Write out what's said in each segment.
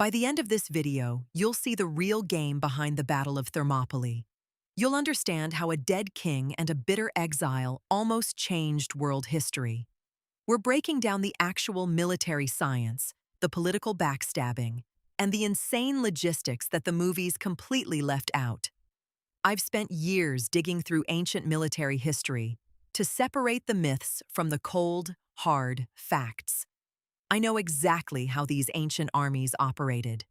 By the end of this video, you'll see the real game behind the Battle of Thermopylae. You'll understand how a dead king and a bitter exile almost changed world history. We're breaking down the actual military science, the political backstabbing, and the insane logistics that the movies completely left out. I've spent years digging through ancient military history to separate the myths from the cold, hard facts. I know exactly how these ancient armies operated.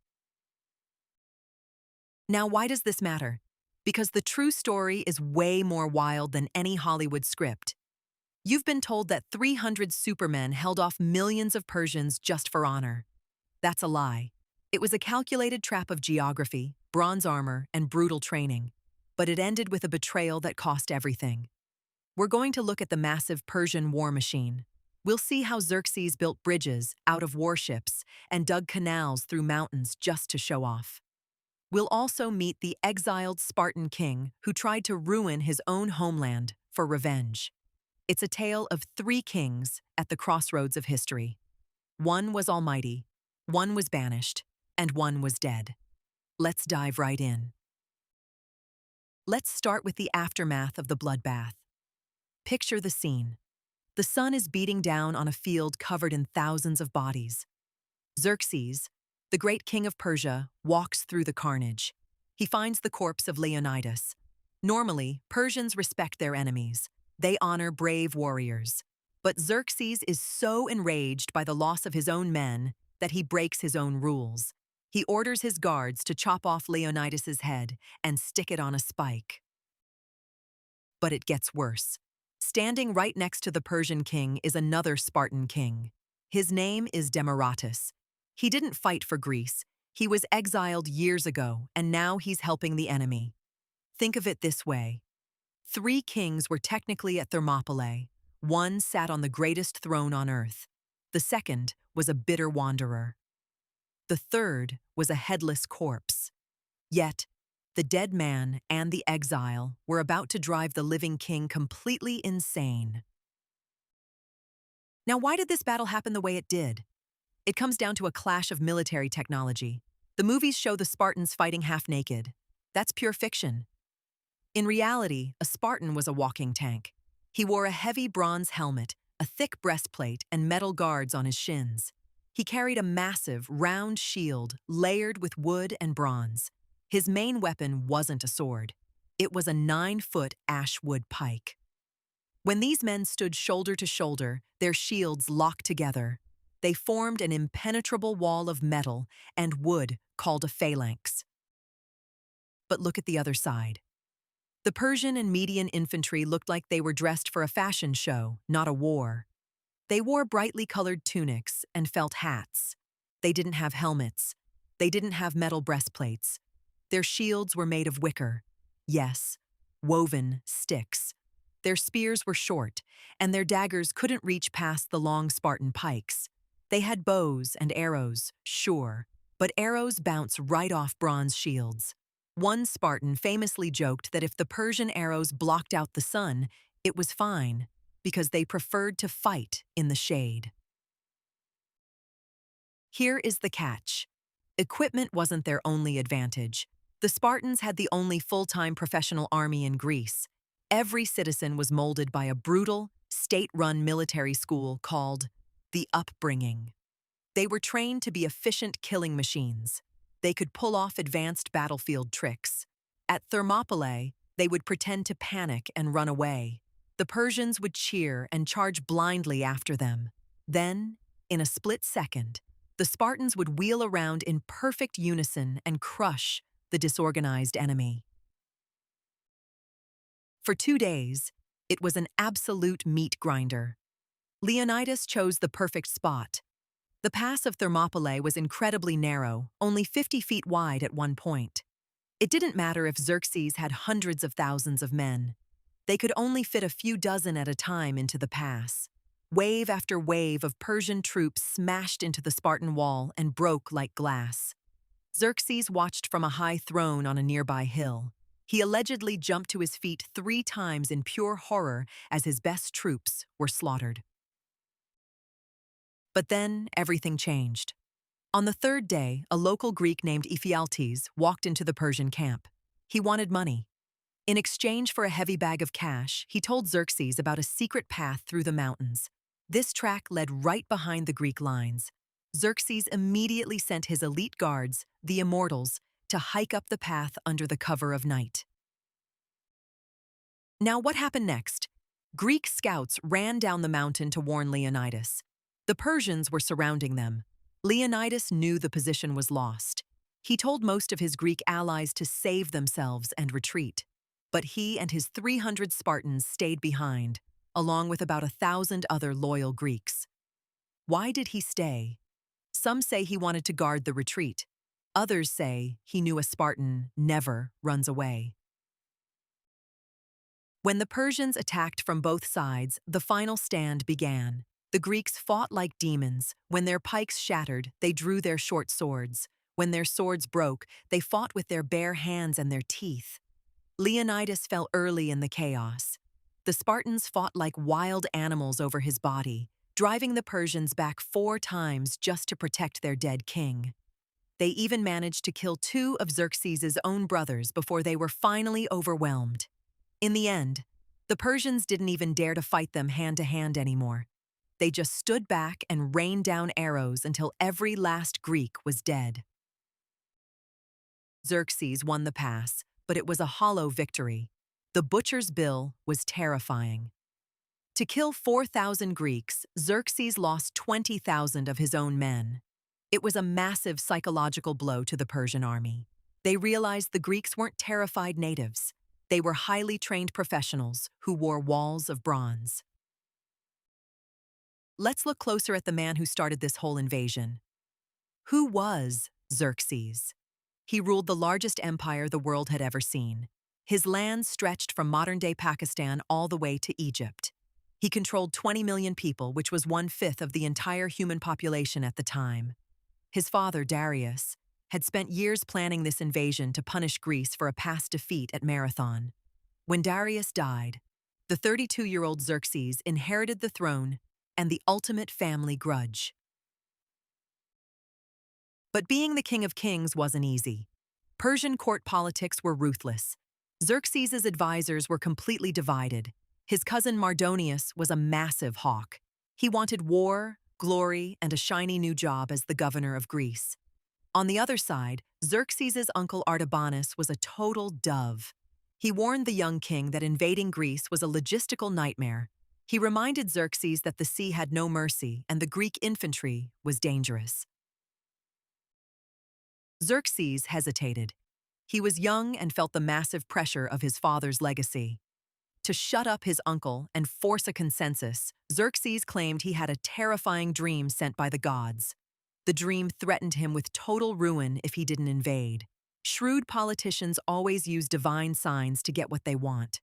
Now, why does this matter? Because the true story is way more wild than any Hollywood script. You've been told that 300 supermen held off millions of Persians just for honor. That's a lie. It was a calculated trap of geography, bronze armor, and brutal training. But it ended with a betrayal that cost everything. We're going to look at the massive Persian war machine. We'll see how Xerxes built bridges out of warships and dug canals through mountains just to show off. We'll also meet the exiled Spartan king who tried to ruin his own homeland for revenge. It's a tale of three kings at the crossroads of history. One was almighty, one was banished, and one was dead. Let's dive right in. Let's start with the aftermath of the bloodbath. Picture the scene. The sun is beating down on a field covered in thousands of bodies. Xerxes, the great king of Persia, walks through the carnage. He finds the corpse of Leonidas. Normally, Persians respect their enemies. They honor brave warriors. But Xerxes is so enraged by the loss of his own men that he breaks his own rules. He orders his guards to chop off Leonidas's head and stick it on a spike. But it gets worse. Standing right next to the Persian king is another Spartan king. His name is Demaratus. He didn't fight for Greece. He was exiled years ago, and now he's helping the enemy. Think of it this way. Three kings were technically at Thermopylae. One sat on the greatest throne on earth. The second was a bitter wanderer. The third was a headless corpse. Yet, the dead man and the exile were about to drive the living king completely insane. Now, why did this battle happen the way it did? It comes down to a clash of military technology. The movies show the Spartans fighting half-naked. That's pure fiction. In reality, a Spartan was a walking tank. He wore a heavy bronze helmet, a thick breastplate, and metal guards on his shins. He carried a massive, round shield layered with wood and bronze. His main weapon wasn't a sword. It was a 9-foot ash-wood pike. When these men stood shoulder to shoulder, their shields locked together. They formed an impenetrable wall of metal and wood called a phalanx. But look at the other side. The Persian and Median infantry looked like they were dressed for a fashion show, not a war. They wore brightly colored tunics and felt hats. They didn't have helmets. They didn't have metal breastplates. Their shields were made of wicker. Yes, woven sticks. Their spears were short, and their daggers couldn't reach past the long Spartan pikes. They had bows and arrows, sure, but arrows bounce right off bronze shields. One Spartan famously joked that if the Persian arrows blocked out the sun, it was fine, because they preferred to fight in the shade. Here is the catch. Equipment wasn't their only advantage. The Spartans had the only full-time professional army in Greece. Every citizen was molded by a brutal, state-run military school called the upbringing. They were trained to be efficient killing machines. They could pull off advanced battlefield tricks. At Thermopylae, they would pretend to panic and run away. The Persians would cheer and charge blindly after them. Then, in a split second, the Spartans would wheel around in perfect unison and crush the disorganized enemy. For 2 days, it was an absolute meat grinder. Leonidas chose the perfect spot. The pass of Thermopylae was incredibly narrow, only 50 feet wide at one point. It didn't matter if Xerxes had hundreds of thousands of men. They could only fit a few dozen at a time into the pass. Wave after wave of Persian troops smashed into the Spartan wall and broke like glass. Xerxes watched from a high throne on a nearby hill. He allegedly jumped to his feet 3 times in pure horror as his best troops were slaughtered. But then everything changed. On the third day, a local Greek named Ephialtes walked into the Persian camp. He wanted money. In exchange for a heavy bag of cash, he told Xerxes about a secret path through the mountains. This track led right behind the Greek lines. Xerxes immediately sent his elite guards, the Immortals, to hike up the path under the cover of night. Now, what happened next? Greek scouts ran down the mountain to warn Leonidas. The Persians were surrounding them. Leonidas knew the position was lost. He told most of his Greek allies to save themselves and retreat. But he and his 300 Spartans stayed behind, along with about 1,000 other loyal Greeks. Why did he stay? Some say he wanted to guard the retreat. Others say he knew a Spartan never runs away. When the Persians attacked from both sides, the final stand began. The Greeks fought like demons. When their pikes shattered, they drew their short swords. When their swords broke, they fought with their bare hands and their teeth. Leonidas fell early in the chaos. The Spartans fought like wild animals over his body, driving the Persians back 4 times just to protect their dead king. They even managed to kill 2 of Xerxes' own brothers before they were finally overwhelmed. In the end, the Persians didn't even dare to fight them hand-to-hand anymore. They just stood back and rained down arrows until every last Greek was dead. Xerxes won the pass, but it was a hollow victory. The butcher's bill was terrifying. To kill 4,000 Greeks, Xerxes lost 20,000 of his own men. It was a massive psychological blow to the Persian army. They realized the Greeks weren't terrified natives. They were highly trained professionals who wore walls of bronze. Let's look closer at the man who started this whole invasion. Who was Xerxes? He ruled the largest empire the world had ever seen. His lands stretched from modern-day Pakistan all the way to Egypt. He controlled 20 million people, which was 1/5 of the entire human population at the time. His father, Darius, had spent years planning this invasion to punish Greece for a past defeat at Marathon. When Darius died, the 32-year-old Xerxes inherited the throne and the ultimate family grudge. But being the king of kings wasn't easy. Persian court politics were ruthless. Xerxes' advisors were completely divided. His cousin Mardonius was a massive hawk. He wanted war, glory, and a shiny new job as the governor of Greece. On the other side, Xerxes' uncle Artabanus was a total dove. He warned the young king that invading Greece was a logistical nightmare. He reminded Xerxes that the sea had no mercy and the Greek infantry was dangerous. Xerxes hesitated. He was young and felt the massive pressure of his father's legacy. To shut up his uncle and force a consensus, Xerxes claimed he had a terrifying dream sent by the gods. The dream threatened him with total ruin if he didn't invade. Shrewd politicians always use divine signs to get what they want.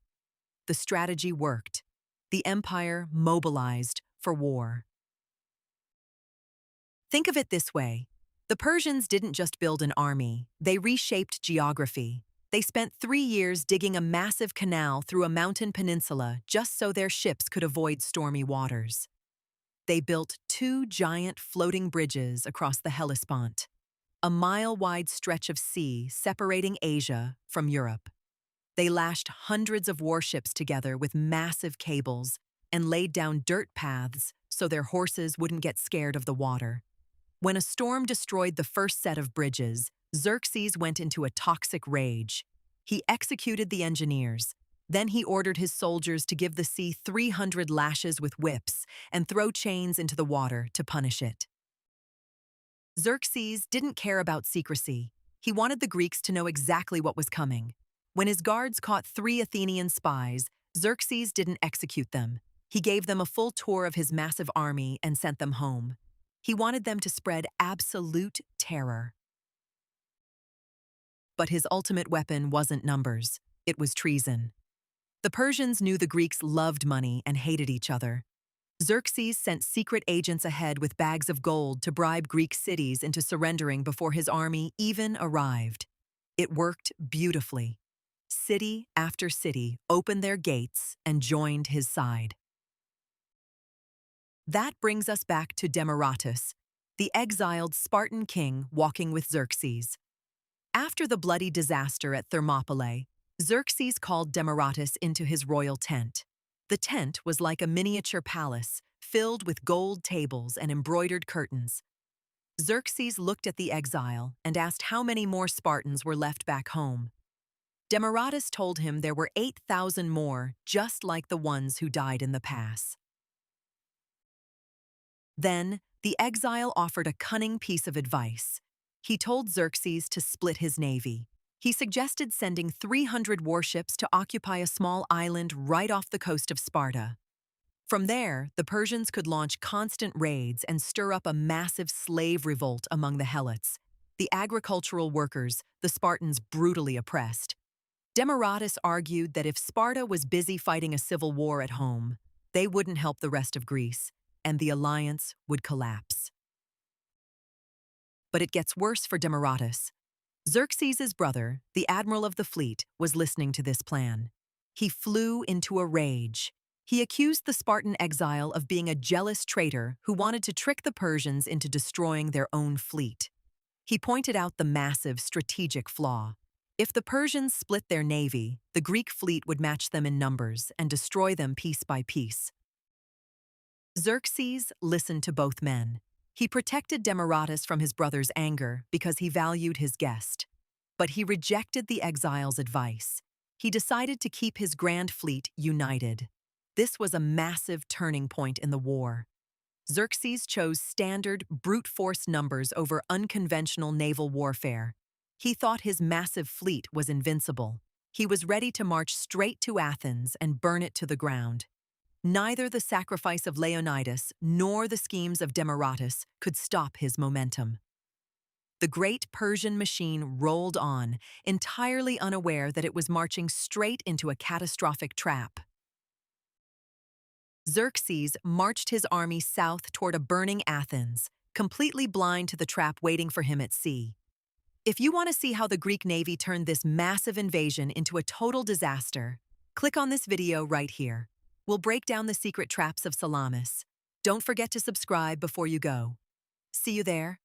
The strategy worked. The empire mobilized for war. Think of it this way. The Persians didn't just build an army, they reshaped geography. They spent 3 years digging a massive canal through a mountain peninsula just so their ships could avoid stormy waters. They built 2 giant floating bridges across the Hellespont, a mile-wide stretch of sea separating Asia from Europe. They lashed hundreds of warships together with massive cables and laid down dirt paths so their horses wouldn't get scared of the water. When a storm destroyed the first set of bridges, Xerxes went into a toxic rage. He executed the engineers. Then he ordered his soldiers to give the sea 300 lashes with whips and throw chains into the water to punish it. Xerxes didn't care about secrecy. He wanted the Greeks to know exactly what was coming. When his guards caught 3 Athenian spies, Xerxes didn't execute them. He gave them a full tour of his massive army and sent them home. He wanted them to spread absolute terror. But his ultimate weapon wasn't numbers, it was treason. The Persians knew the Greeks loved money and hated each other. Xerxes sent secret agents ahead with bags of gold to bribe Greek cities into surrendering before his army even arrived. It worked beautifully. City after city opened their gates and joined his side. That brings us back to Demaratus, the exiled Spartan king walking with Xerxes. After the bloody disaster at Thermopylae, Xerxes called Demaratus into his royal tent. The tent was like a miniature palace, filled with gold tables and embroidered curtains. Xerxes looked at the exile and asked how many more Spartans were left back home. Demaratus told him there were 8,000 more, just like the ones who died in the pass. Then, the exile offered a cunning piece of advice. He told Xerxes to split his navy. He suggested sending 300 warships to occupy a small island right off the coast of Sparta. From there, the Persians could launch constant raids and stir up a massive slave revolt among the Helots, the agricultural workers the Spartans brutally oppressed. Demaratus argued that if Sparta was busy fighting a civil war at home, they wouldn't help the rest of Greece, and the alliance would collapse. But it gets worse for Demaratus. Xerxes' brother, the admiral of the fleet, was listening to this plan. He flew into a rage. He accused the Spartan exile of being a jealous traitor who wanted to trick the Persians into destroying their own fleet. He pointed out the massive strategic flaw. If the Persians split their navy, the Greek fleet would match them in numbers and destroy them piece by piece. Xerxes listened to both men. He protected Demaratus from his brother's anger because he valued his guest. But he rejected the exile's advice. He decided to keep his grand fleet united. This was a massive turning point in the war. Xerxes chose standard, brute force numbers over unconventional naval warfare. He thought his massive fleet was invincible. He was ready to march straight to Athens and burn it to the ground. Neither the sacrifice of Leonidas nor the schemes of Demaratus could stop his momentum. The great Persian machine rolled on, entirely unaware that it was marching straight into a catastrophic trap. Xerxes marched his army south toward a burning Athens, completely blind to the trap waiting for him at sea. If you want to see how the Greek navy turned this massive invasion into a total disaster, click on this video right here. We'll break down the secret traps of Salamis. Don't forget to subscribe before you go. See you there.